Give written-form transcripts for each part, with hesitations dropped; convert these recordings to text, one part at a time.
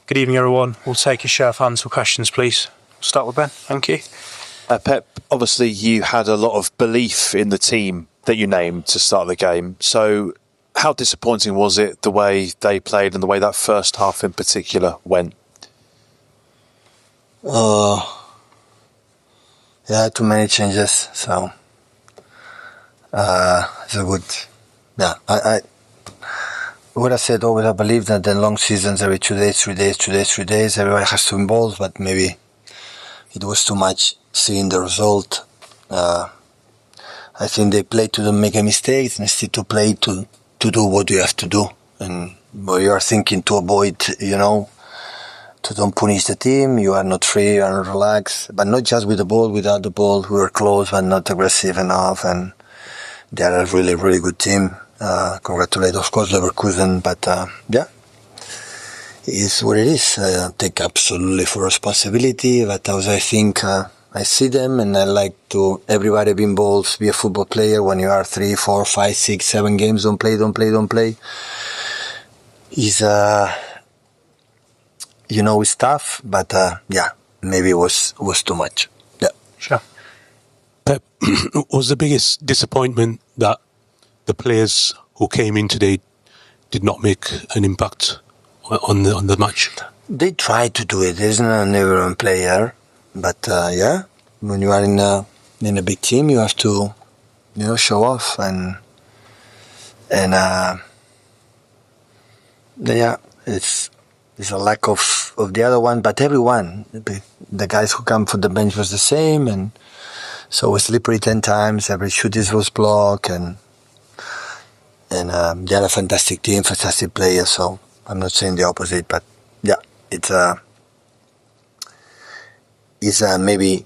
Good evening, everyone. We'll take a show of hands for questions, please. We'll start with Ben. Thank you. Pep, obviously you had a lot of belief in the team that you named to start the game. So how disappointing was it, the way they played and the way that first half in particular went? Yeah, too many changes. So, it's a good. Yeah, I what I said always. I believe that the long seasons, every 2 days, 3 days, 2 days, 3 days, everybody has to involve. But maybe it was too much seeing the result. I think they play to don't make a mistake instead to play to do what you have to do, and what you are thinking to avoid, to don't punish the team. You are not free, you are not relaxed, but not just with the ball, without the ball. We were close but not aggressive enough, and they are a really, really good team. Congratulate, of course, Leverkusen, but yeah, it is what it is. I take absolutely full responsibility, but also I think I see them, and I like to everybody be involved, be a football player. When you are 3, 4, 5, 6, 7 games, don't play. Is it's tough, but yeah, maybe it was too much. Yeah, Sure. Pep, was the biggest disappointment that the players who came in today did not make an impact on the match? They try to do it. There's not an everyone player, but yeah, when you are in a big team, you have to show off, and yeah, it's a lack of the other one, but everyone, the guys who come from the bench was the same, and so was slippery 10 times. Every shoot was blocked, and they are a fantastic team, fantastic players. So I'm not saying the opposite, but yeah, it's maybe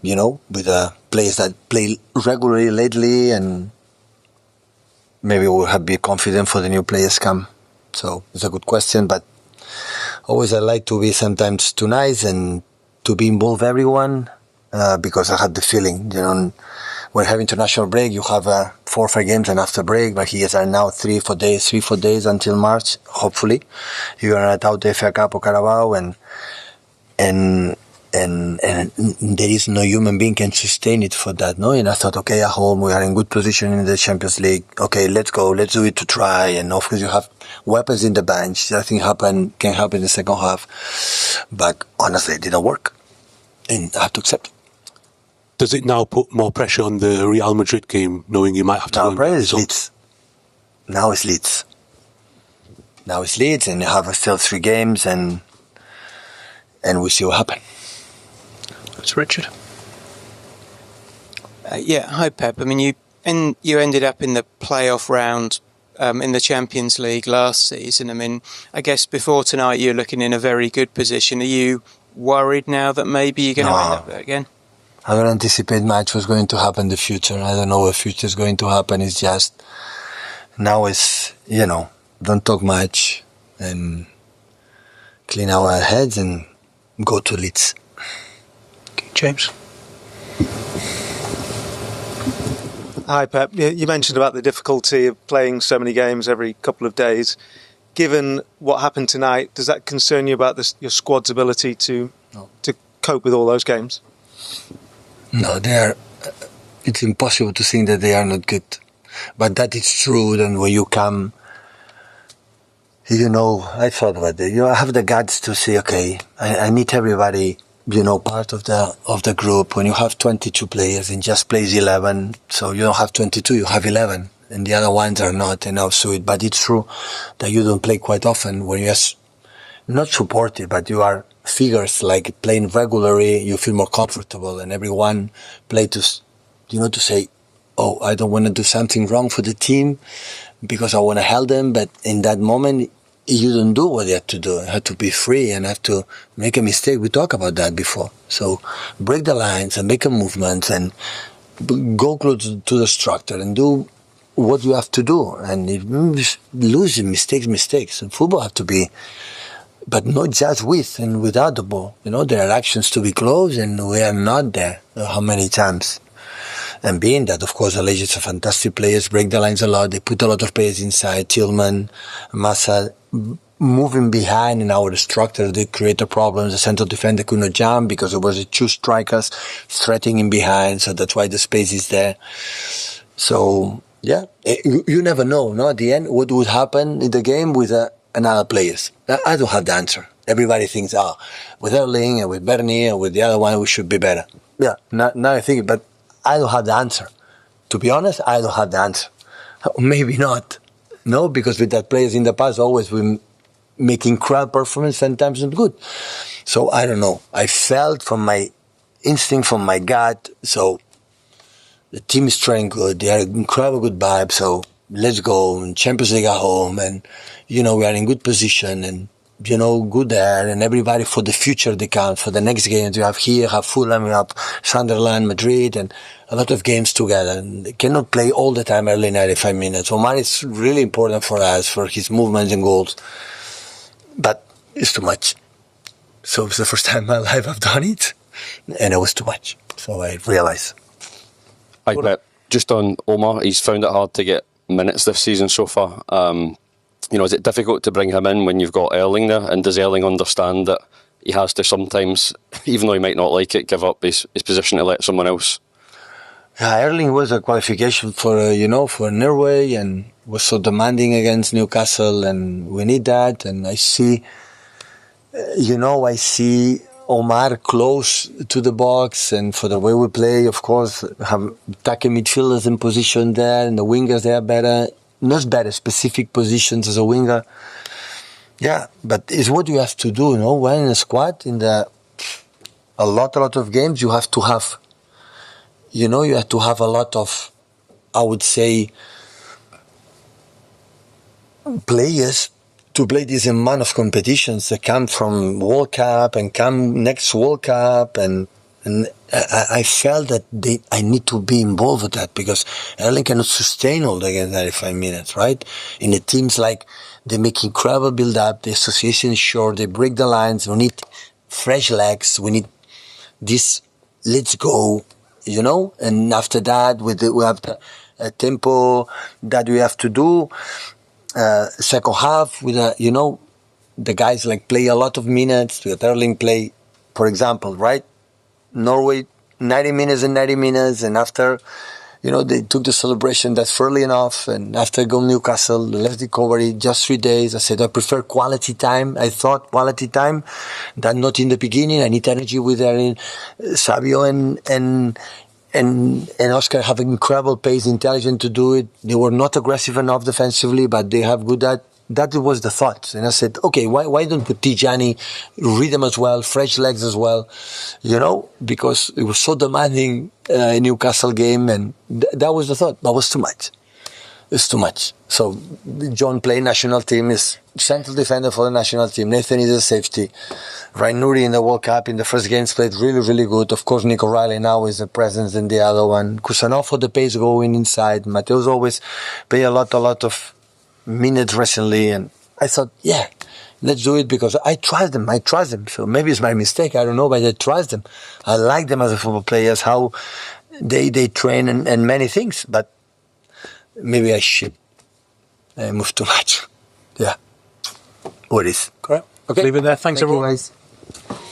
with players that play regularly lately, and maybe we'll have be confident for the new players come. So it's a good question, but always I like to be sometimes too nice and to be involved everyone, because I had the feeling, when we have international break, you have 4 or 5 games and after break, but here are now 3-4 days until March, hopefully. You are not out the FA Cup or Carabao, and there is no human being can sustain it for that, no? And I thought, okay, at home we are in good position in the Champions League. Okay, let's go, let's do it to try. And of course you have weapons in the bench. I think can happen in the second half. But honestly, it didn't work, and I have to accept it. Does it now put more pressure on the Real Madrid game, knowing you might have to Now win? Leeds. Now it's Leeds. And you have still 3 games, and we see what happens. It's Richard. Yeah, hi Pep. I mean, you ended up in the playoff round in the Champions League last season. I mean, I guess before tonight you're looking in a very good position. Are you worried now that maybe you're going to end up there again? I don't anticipate much what's going to happen in the future. I don't know what future is going to happen. It's just now it's don't talk much and clean our heads and go to Leeds. Okay, James. Hi, Pep. You mentioned about the difficulty of playing so many games every couple of days. Given what happened tonight, does that concern you about your squad's ability to cope with all those games? No, it's impossible to think that they are not good. But that is true. Then when you come, I thought about it. You have the guts to say, okay, I need everybody, part of the group. When you have 22 players and just plays 11, so you don't have 22, you have 11. And the other ones are not enough to it. But it's true that you don't play quite often. When you're not supported, but you are figures like playing regularly, you feel more comfortable, and everyone play to say, oh, I don't want to do something wrong for the team because I want to help them. But in that moment, you don't do what you have to do. You have to be free and have to make a mistake. We talked about that before. So break the lines and make a movement and go close to the structure and do what you have to do. And if you lose mistakes. And football have to be, but not just with and without the ball. There are actions to be close, and we are not there. How many times? And being that, of course, the Legends are fantastic players, break the lines a lot. They put a lot of players inside. Tillman, Massa, moving behind in our structure, they created problems. The central defender could not jump because it was the two strikers threatening behind, so that's why the space is there. So, yeah, you never know, no? At the end, what would happen in the game with another players. I don't have the answer. Everybody thinks, with Erling and with Bernie and with the other one, we should be better. Yeah, now I think, but I don't have the answer. To be honest, I don't have the answer. Maybe not. No, because with that players in the past, always we make incredible performance, sometimes not good. So I don't know. I felt from my instinct, from my gut, so the team is training good. They are incredible good vibe. So let's go and Champions League at home, and we are in good position, and good there, and everybody for the future they count for the next games. You have here, have Fulham, you have Sunderland, Madrid, and a lot of games together. And they cannot play all the time early 95 minutes. Omar is really important for us for his movements and goals, but it's too much. So it's the first time in my life I've done it, and it was too much. So I realized. Hi, Pep. Just on Omar, he's found it hard to get minutes this season so far. Is it difficult to bring him in when you've got Erling there? And does Erling understand that he has to sometimes, even though he might not like it, give up his position to let someone else? Yeah, Erling was a qualification for Norway, and was so demanding against Newcastle, and we need that. And I see Omar close to the box, and for the way we play, of course, have attacking midfielders in position there, and the wingers, they are better. Not better, specific positions as a winger. Yeah, but it's what you have to do, when in a squad, a lot of games, you have to have, you have to have a lot of, I would say, players to play this amount of competitions that come from World Cup and come next World Cup, and I felt that I need to be involved with that, because Erling cannot sustain all the games 95 minutes, right? In the teams, they make incredible build-up, the association is short, they break the lines, we need fresh legs, we need this, let's go, and after that, we have a tempo that we have to do, second half, with the guys play a lot of minutes, with Erling play, for example, right? Norway, 90 minutes, and after, they took the celebration, that's fairly enough, and after going to Newcastle, left recovery, just 3 days, I said, I prefer quality time, that not in the beginning, I need energy with Erin, Savio and Oscar have incredible pace, intelligent to do it, they were not aggressive enough defensively, but they have good at. That was the thought. And I said, okay, why don't put Tijani, rhythm as well, fresh legs as well, because it was so demanding in Newcastle game, and that was the thought. That was too much. It's too much. So John playing national team, is central defender for the national team. Nathan is a safety. Ryan Nuri in the World Cup in the first games played really, really good. Of course, Nico Riley now is a presence in the other one. Kusanov for the pace going inside. Mateo's always play a lot of minutes recently, and I thought, yeah, let's do it, because I trust them. So maybe it's my mistake, I don't know, but I trust them. I like them as a football players, how they train and many things, but maybe I should move too much. Yeah. What is? Correct. Okay. Leave it there. Thanks, everyone. Thank you, guys.